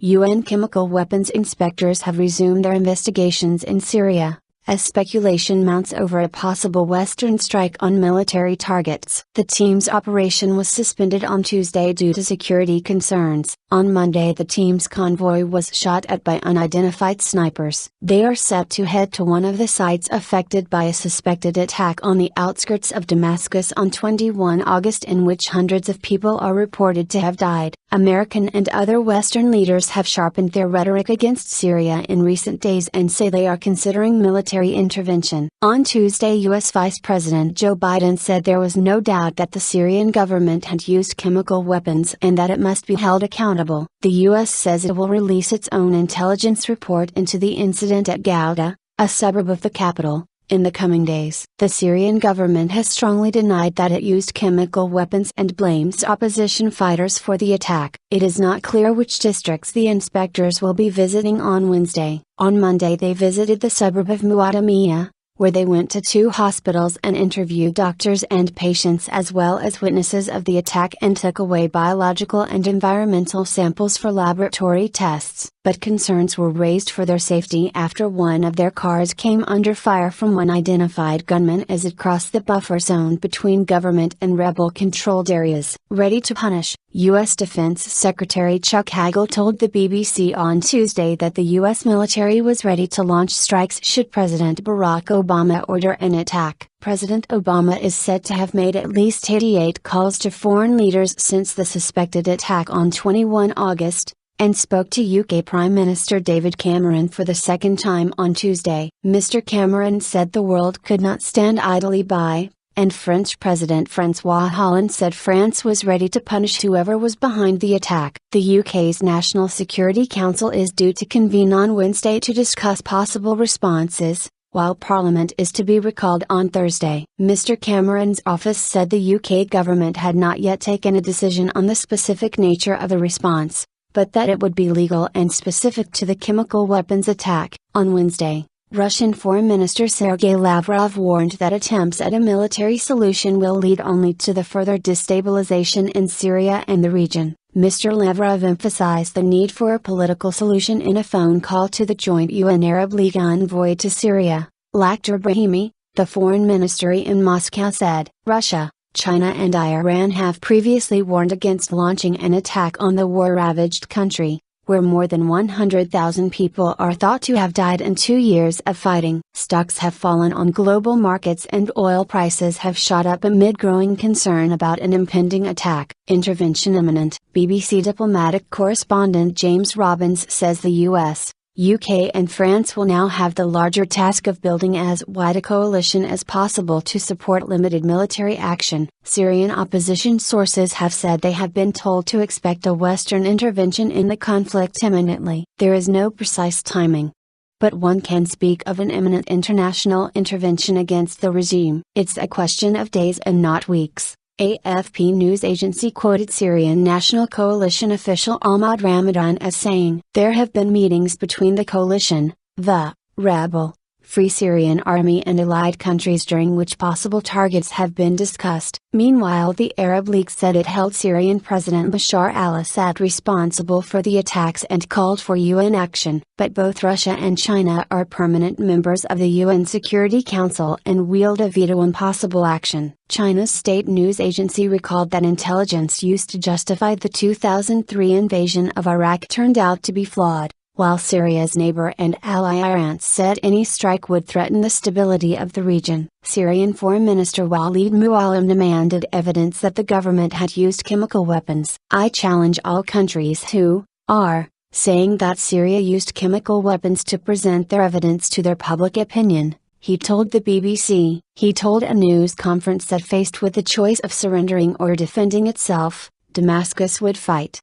UN chemical weapons inspectors have resumed their investigations in Syria, as speculation mounts over a possible Western strike on military targets. The team's operation was suspended on Tuesday due to security concerns. On Monday, the team's convoy was shot at by unidentified snipers. They are set to head to one of the sites affected by a suspected attack on the outskirts of Damascus on 21 August, in which hundreds of people are reported to have died. American and other Western leaders have sharpened their rhetoric against Syria in recent days and say they are considering military intervention. On Tuesday, U.S. Vice President Joe Biden said there was no doubt that the Syrian government had used chemical weapons and that it must be held accountable. The U.S. says it will release its own intelligence report into the incident at Ghouta, a suburb of the capital, in the coming days. The Syrian government has strongly denied that it used chemical weapons and blames opposition fighters for the attack. It is not clear which districts the inspectors will be visiting on Wednesday. On Monday, they visited the suburb of Muadamiyah, where they went to 2 hospitals and interviewed doctors and patients as well as witnesses of the attack, and took away biological and environmental samples for laboratory tests. But concerns were raised for their safety after one of their cars came under fire from unidentified gunmen as it crossed the buffer zone between government and rebel-controlled areas. Ready to punish, U.S. Defense Secretary Chuck Hagel told the BBC on Tuesday that the U.S. military was ready to launch strikes should President Barack Obama order an attack. President Obama is said to have made at least 88 calls to foreign leaders since the suspected attack on 21 August, and spoke to UK Prime Minister David Cameron for the second time on Tuesday. Mr. Cameron said the world could not stand idly by, and French President François Hollande said France was ready to punish whoever was behind the attack. The UK's National Security Council is due to convene on Wednesday to discuss possible responses, while Parliament is to be recalled on Thursday. Mr. Cameron's office said the UK government had not yet taken a decision on the specific nature of the response, but that it would be legal and specific to the chemical weapons attack. On Wednesday, Russian Foreign Minister Sergei Lavrov warned that attempts at a military solution will lead only to the further destabilization in Syria and the region. Mr. Lavrov emphasized the need for a political solution in a phone call to the joint UN Arab League envoy to Syria, Lakhdar Brahimi. The foreign ministry in Moscow said, Russia, China and Iran have previously warned against launching an attack on the war-ravaged country, where more than 100,000 people are thought to have died in 2 years of fighting. Stocks have fallen on global markets and oil prices have shot up amid growing concern about an impending attack. Intervention imminent. BBC diplomatic correspondent James Robbins says the US, UK and France will now have the larger task of building as wide a coalition as possible to support limited military action. Syrian opposition sources have said they have been told to expect a Western intervention in the conflict imminently. There is no precise timing, but one can speak of an imminent international intervention against the regime. It's a question of days and not weeks. AFP news agency quoted Syrian National Coalition official Ahmad Ramadan as saying, "There have been meetings between the coalition, the rebel, Free Syrian Army and allied countries during which possible targets have been discussed." Meanwhile, the Arab League said it held Syrian President Bashar al-Assad responsible for the attacks and called for UN action. But both Russia and China are permanent members of the UN Security Council and wield a veto on possible action. China's state news agency recalled that intelligence used to justify the 2003 invasion of Iraq turned out to be flawed, while Syria's neighbor and ally Iran said any strike would threaten the stability of the region. Syrian Foreign Minister Walid Muallim demanded evidence that the government had used chemical weapons. "I challenge all countries who are saying that Syria used chemical weapons to present their evidence to their public opinion," he told the BBC. He told a news conference that faced with the choice of surrendering or defending itself, Damascus would fight.